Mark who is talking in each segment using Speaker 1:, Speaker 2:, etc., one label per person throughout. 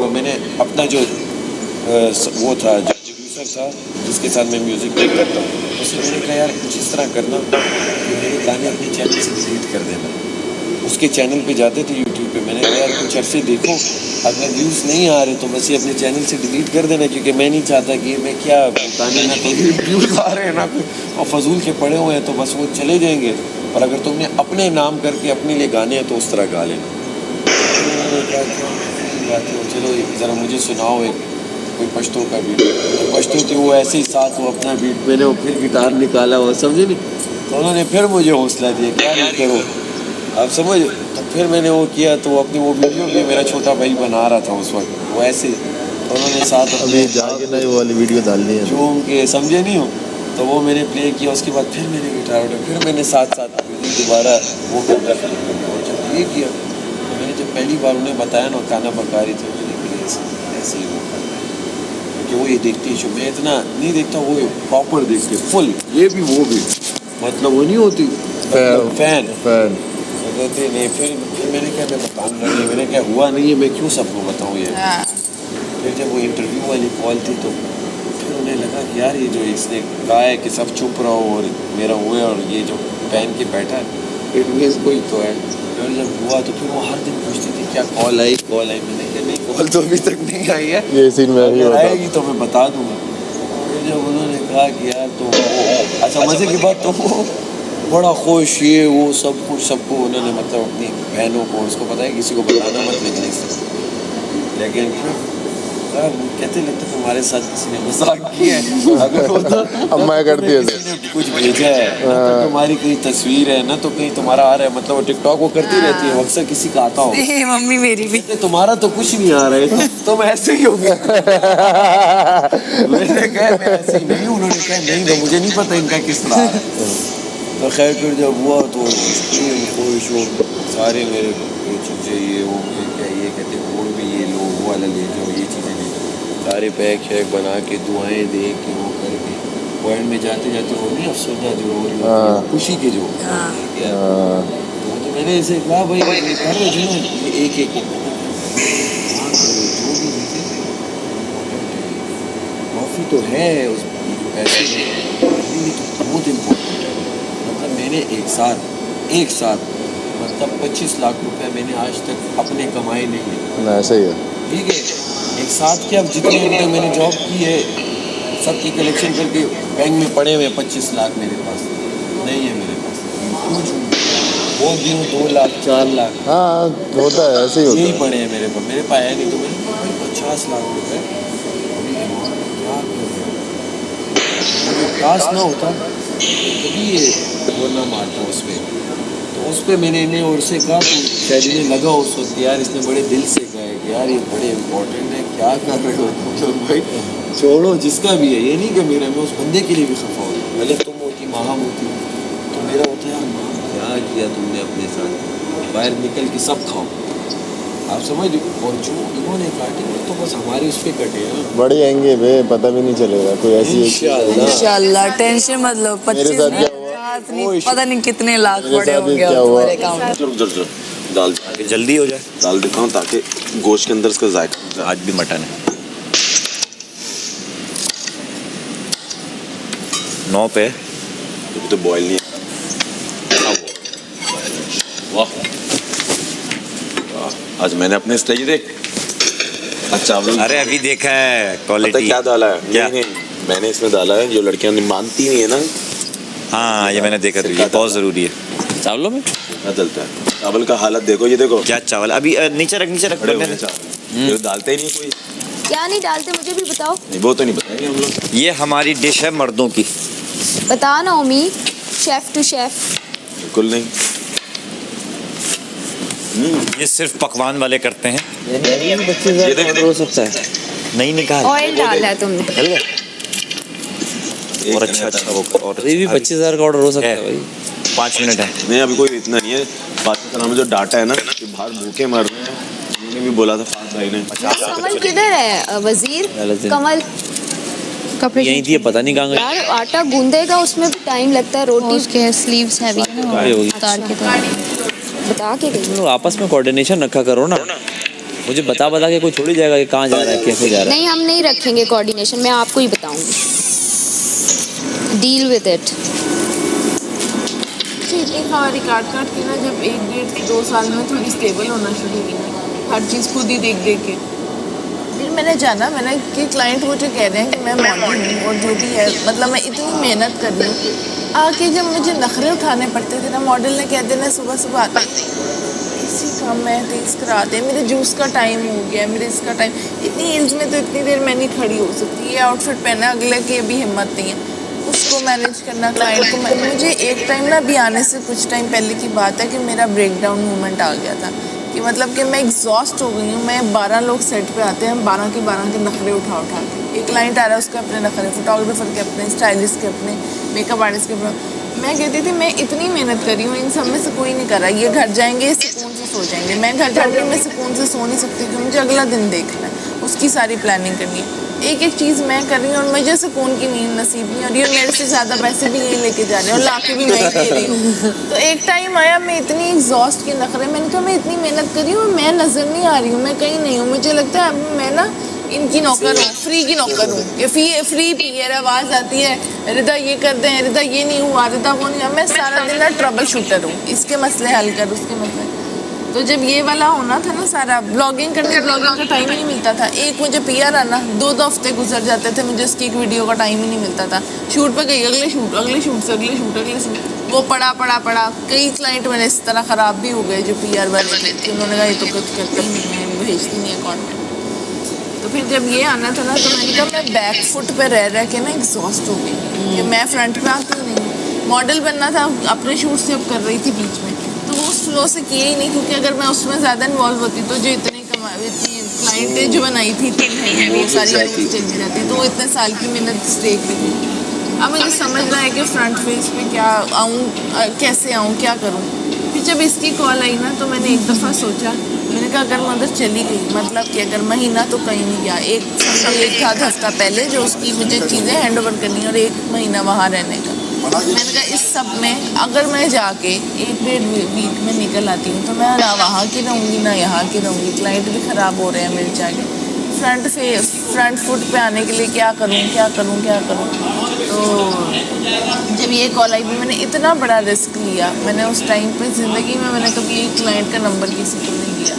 Speaker 1: मैंने अपना जो वो था जो प्रोड्यूसर था जिसके साथ मैं म्यूज़िक प्ले करता हूँ, उससे मैंने कहा यार कुछ इस तरह करना कि मेरे गाने अपने चैनल से डिलीट कर देना। उसके चैनल पे जाते थे यूट्यूब पे, मैंने कहा यार कुछ अरसे देखो, अगर व्यूज़ नहीं आ रहे तो बस ये अपने चैनल से डिलीट कर देना, क्योंकि मैं नहीं चाहता कि मैं क्या गाने ना तो व्यूज़ आ रहे हैं ना कोई और फजूल के पड़े हुए हैं तो बस वो चले जाएंगे, और अगर तुमने अपने नाम करके अपने लिए गाने हैं तो उस तरह गा लेना। चलो ज़रा मुझे सुनाओ एक कोई पश्तो का बीट, पश्तो थी वो ऐसे ही साथ वो अपना बीट, मैंने वो फिर गिटार निकाला और समझे नहीं, तो उन्होंने फिर मुझे हौसला दिया क्या नहीं करो आप समझ। तो फिर मैंने वो किया, तो वो अपनी वो वीडियो भी मेरा छोटा भाई बना रहा था उस वक्त, वो ऐसे तो उन्होंने साथ
Speaker 2: अभी जाके ना वो वाली वीडियो डालनी है
Speaker 1: झूम के समझे नहीं हो, तो वो मैंने प्ले किया, उसके बाद फिर मैंने गिटार उठा, फिर मैंने साथ साथ दोबारा वो करना शुरू कर दिया, और जब ये किया तो मैंने जब पहली बार उन्हें बताया ना खाना पका रही थी, मैंने ऐसे ही वो करना है, क्योंकि वो ये देखती है, मैं इतना नहीं देखता, वो प्रॉपर देखते फुल, ये भी वो भी, मतलब वो नहीं होती फैन कहते नहीं। फिर मैंने क्या मैं बताऊँगा नहीं, मैंने क्या हुआ नहीं है, मैं क्यों सबको बताऊँ ये। फिर जब वो इंटरव्यू वाली कॉल थी तो फिर उन्हें लगा कि यार ये जो इसने कहा है कि सब चुप रहो और मेरा हुआ है, और ये जो पहन के बैठा है इट मीन्स कोई तो है। फिर जब हुआ तो फिर वो हर दिन पूछती थी क्या कॉल आई, मैंने कहा नहीं कॉल तो अभी तक नहीं आई है,
Speaker 2: ये सीन में ही होता
Speaker 1: आएगी तो मैं बता दूँगा। फिर जब उन्होंने कहा कि यार तो अच्छा मज़े की बात, तो वो बड़ा खुश, ये वो सब कुछ सबको उन्होंने मतलब अपनी बहनों को, उसको पता है किसी को बताना मत, लेकिन कहते लगता तुम्हारे साथ किसी ने मजाक किया है, अगर होता
Speaker 2: अम्मा करती है
Speaker 1: कुछ भेजा है ना, तो तुम्हारी कहीं तस्वीर है ना, तो कहीं तुम्हारा आ रहा है, मतलब वो टिकटॉक वो करती रहती है, अक्सर किसी का आता हो,
Speaker 3: मम्मी मेरी भी,
Speaker 1: तुम्हारा तो कुछ नहीं आ रहा है, तुम ऐसे ही हो गए। मैंने कहा मैं ऐसे ही नहीं, उन्होंने कहा नहीं तो मुझे नहीं पता इनका किस तरह है। तो खैर फिर जब हुआ तो खुश हो सारे मेरे चीज़ें, ये हो क्या ये कहते और भी ये लो वो वाला ले जाओ, ये चीज़ें ले जाओ, सारे पैक शैक बना के दुआएं दे के वो करके पॉइंट में जाते जाते वो नहीं अफसरदा जो हो रही होती है खुशी के जो तो मैंने ऐसे कहा भाई कर रहे जो ना एक एक जो भी कॉफ़ी तो है उस पैसे बहुत इम्पोर्टेंट है। मतलब मैंने एक साथ मतलब 25 लाख रुपए मैंने आज तक अपने कमाए नहीं है,
Speaker 2: ऐसे ही है, ठीक
Speaker 1: है एक साथ के। अब जितने रुपये मैंने जॉब की है सबकी कलेक्शन करके बैंक में पड़े हुए 25 लाख मेरे पास नहीं है, मेरे पास कुछ वो दियो 2 लाख 4 लाख,
Speaker 2: हाँ होता है ऐसे ही होता
Speaker 1: यही
Speaker 2: है।
Speaker 1: पड़े हैं मेरे पास, मेरे पास है नहीं, तो मैंने 50 लाख रुपए पास ना होता कभी ये वो ना मारता उस पर, तो उस पर मैंने इन्हें और से कहा तो शायद इन्हें लगा उस वक्त यार इसने बड़े दिल से कहा है कि यार ये बड़े इम्पोर्टेंट है, क्या कर रहे हो तो भाई छोड़ो जिसका भी है, ये नहीं कि मेरा मैं उस बंदे के लिए भी खफा हूँ, भले तुम होती माँ होती तो मेरा होता यार माँ क्या किया तुमने अपने साथ, बाहर निकल के सब खाओ आप समझ, और जो इन्होंने काटे तो बस हमारे उस पर कटे हैं,
Speaker 2: बड़ी आएंगे बे पता भी नहीं चलेगा कोई ऐसी
Speaker 3: इंशाल्लाह टेंशन मत लो, 25 पता नहीं कितने लाख पड़े होंगे हमारे अकाउंट।
Speaker 4: दाल
Speaker 5: जल्दी हो जाए,
Speaker 4: दाल दिखाऊं ताकि गोश्त के अंदर इसका जायका,
Speaker 5: आज भी मटन है 9 पे,
Speaker 4: तो बॉयल नहीं है। वाह आज मैंने अपने स्टेज देख अच्छा,
Speaker 5: अरे अभी देखा है क्वालिटी
Speaker 4: क्या डाला है,
Speaker 5: क्या
Speaker 4: नहीं, मैंने इसमें डाला है जो लड़कियां मानती नहीं है ना,
Speaker 5: हाँ ये मैंने देखा, तो ये बहुत जरूरी है चावलों में
Speaker 4: क्या चलता है। चावल का हालत देखो, ये देखो
Speaker 5: क्या चावल, अभी नीचे रख
Speaker 4: बड़े हुए चावल, ये डालते ही नहीं कोई,
Speaker 6: क्या नहीं डालते मुझे भी बताओ।
Speaker 4: नहीं वो तो नहीं बताएंगे हम लोग,
Speaker 5: ये हमारी डिश है मर्दों की,
Speaker 6: बताओ ना उम्मीद, शेफ टू शेफ।
Speaker 4: बिल्कुल नहीं,
Speaker 5: ये सिर्फ पकवान वाले करते हैं,
Speaker 4: ये देख
Speaker 5: हो सकता है नहीं निकाल,
Speaker 6: ऑयल डाला है तुमने,
Speaker 5: और अच्छा वो, और
Speaker 7: ये भी 25,000 का ऑर्डर हो सकता है भाई,
Speaker 5: 5 मिनट है।
Speaker 4: नहीं अभी कोई इतना नहीं है, पाकिस्तान में जो डाटा है ना कि बाहर भूखे मर रहे हैं, उन्होंने भी बोला था फात भाई ने।
Speaker 6: कमल किधर है वजीर, कमल
Speaker 7: कपड़े यहीं थी, पता नहीं कहाँ गई
Speaker 6: यार, आटा गूंदेगा उसमें भी टाइम लगता है, रोटी
Speaker 3: उसके स्लीव्स हैवी है ना,
Speaker 7: होगी
Speaker 3: उतार के तो
Speaker 6: बता के गई।
Speaker 7: तुम लोग आपस में कोऑर्डिनेशन रखा करो ना, मुझे बता के कोई छोड़ ही जाएगा कि कहाँ जा रहा है कैसे जा रहा है।
Speaker 6: नहीं, हम नहीं रखेंगे कोऑर्डिनेशन, मैं आपको ही बताऊंगी। Deal with it.
Speaker 3: इतनी खबरी काट के ना, जब 1 से 2 साल में थोड़ी स्टेबल होना शुरू हुई ना, हर चीज़ खुद ही देख के फिर मैंने जाना, मैंने कि क्लाइंट मुझे कह रहे हैं कि मैं मॉडल हूँ और जो भी है, मतलब मैं इतनी मेहनत कर रही हूँ, आके जब मुझे नखरे उठाने पड़ते थे ना, मॉडल ने कह देना सुबह आते इसी काम में तेज कराते, मेरे जूस का टाइम हो गया, मेरे इसका टाइम, इतनी एज में तो इतनी देर मैं नहीं खड़ी हो सकती, ये आउटफिट पहना, अगले की अभी हिम्मत नहीं है, उसको मैनेज करना, क्लाइंट को। मुझे एक टाइम ना अभी आने से कुछ टाइम पहले की बात है कि मेरा ब्रेकडाउन मोमेंट आ गया था, कि मतलब कि मैं एग्जॉस्ट हो गई हूँ। मैं 12 लोग सेट पे आते हैं, 12 के नखरे उठा के, एक क्लाइंट आ रहा है उसके अपने नखरे, फोटोग्राफर के अपने, स्टाइलिस्ट के अपने, मेकअप आर्टिस्ट के अपने। मैं कहती थी मैं इतनी मेहनत कर रही हूँ, इन सब में से कोई नहीं कर रहा, ये घर जाएंगे सुकून से सो जाएंगे, मैं घर जाऊँगी मैं सुकून से सो नहीं सकती क्योंकि मुझे अगला दिन देखना है, उसकी सारी प्लानिंग करनी है। एक चीज़ मैं कर रही हूँ और मुझे सुकून की नींद नसीब नहीं हो रही, और मेरे से ज़्यादा पैसे भी यही लेके जा रहे हैं और लाके भी मैं ही दे रही हूँ। तो एक टाइम आया, मैं इतनी एग्जॉस्ट के नखरे, मैंने कहा मैं इतनी मेहनत कर रही हूँ, मैं नज़र नहीं आ रही हूँ, मैं कहीं नहीं हूँ, मुझे लगता है अब मैं ना इनकी नौकर हूँ, फ्री की नौकर हूँ, ये फ्री पीयर आवाज़ आती है, रिदा ये कर दें, रिदा ये नहीं हुआ, रिदा वो नहीं हुआ, मैं सारा दिन ना ट्रबल शूटर हूँ, इसके मसले हल कर, उसके मसले। तो जब ये वाला होना था ना, सारा ब्लॉगिंग का टाइम ही नहीं मिलता था। एक मुझे पीआर आना, 2 हफ्ते गुजर जाते थे, मुझे उसकी एक वीडियो का टाइम ही नहीं मिलता था। शूट पे गई, अगले शूट से अगले शूट, वो पड़ा। कई क्लाइंट मेरे इस तरह ख़राब भी हो गए जो पीआर वाले थे कि उन्होंने कहा ये तो कुछ करता ही नहीं, मैं भेजती नहीं अकाउंट में। तो फिर जब ये आना था ना, तो मैंने कहा मैं बैक फुट पे रह के ना एग्जॉस्ट हो गई कि मैं फ्रंट पे आती नहीं। मॉडल बनना था, अपने शूट से अब कर रही थी बीच में, तो वो उस फ्लो से किए ही नहीं, क्योंकि अगर मैं उसमें ज़्यादा इन्वॉल्व होती तो जो इतनी क्लाइंटें जो बनाई थी वो सारी चली जाती, तो वो इतने साल की मेहनत स्टेक भी थी। अब मुझे समझना है कि फ्रंट फेस पे क्या आऊँ, कैसे आऊँ, क्या करूँ। फिर जब इसकी कॉल आई ना, तो मैंने एक दफ़ा सोचा, मैंने कहा अगर मैं उधर चली गई, मतलब कि अगर महीना तो कहीं नहीं गया, एक आध हफ्ता पहले जो उसकी मुझे चीज़ें हैंड ओवर करनी और 1 महीना वहाँ रहने का, मैंने कहा इस सब में अगर मैं जाके 1-1.5 वीक में निकल आती हूँ तो मैं ना वहाँ की रहूँगी ना यहाँ की रहूँगी, क्लाइंट भी ख़राब हो रहे हैं मेरे जाके। फ्रंट फुट पे आने के लिए क्या करूँ। तो जब ये कॉल आई भी, मैंने इतना बड़ा रिस्क लिया, मैंने उस टाइम पे ज़िंदगी में मैंने कभी क्लाइंट का नंबर किसी को नहीं दिया।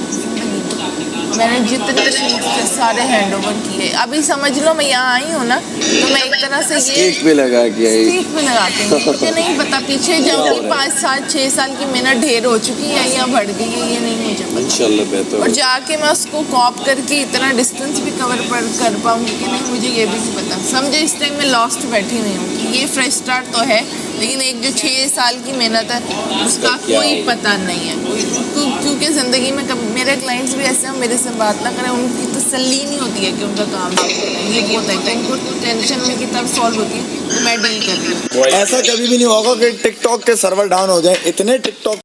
Speaker 3: मैंने जितने शूट थे सारे हैंड ओवर किए। अभी समझ लो मैं यहाँ आई हूँ ना, तो मैं एक तरह से ये
Speaker 1: स्टेक पे लगा के
Speaker 3: मुझे नहीं पता पीछे जाऊँगी 5 साल 6 साल की मेहनत ढेर हो चुकी है या बढ़ गई है, ये नहीं मुझे पता।
Speaker 1: इंशाल्लाह बेहतर।
Speaker 3: और जाके मैं उसको कॉप करके इतना डिस्टेंस भी कवर कर पाऊँगी कि नहीं, मुझे ये भी नहीं पता। समझे इस टाइम मैं लॉस्ट बैठी हुई हूँ कि ये फ्रेश स्टार्ट तो है, लेकिन एक जो 6 साल की मेहनत है उसका कोई पता नहीं है, क्योंकि ज़िंदगी में कभी मेरे क्लाइंट्स भी ऐसे हैं, मेरे से बात ना करें, उनकी तसल्ली नहीं होती है कि उनका काम ये होता है, उनको टेंशन में की तब सॉल्व होती है, तो मैं डील कर रही हूँ।
Speaker 8: ऐसा कभी भी नहीं होगा कि टिकटॉक के सर्वर डाउन हो जाए, इतने टिकटॉक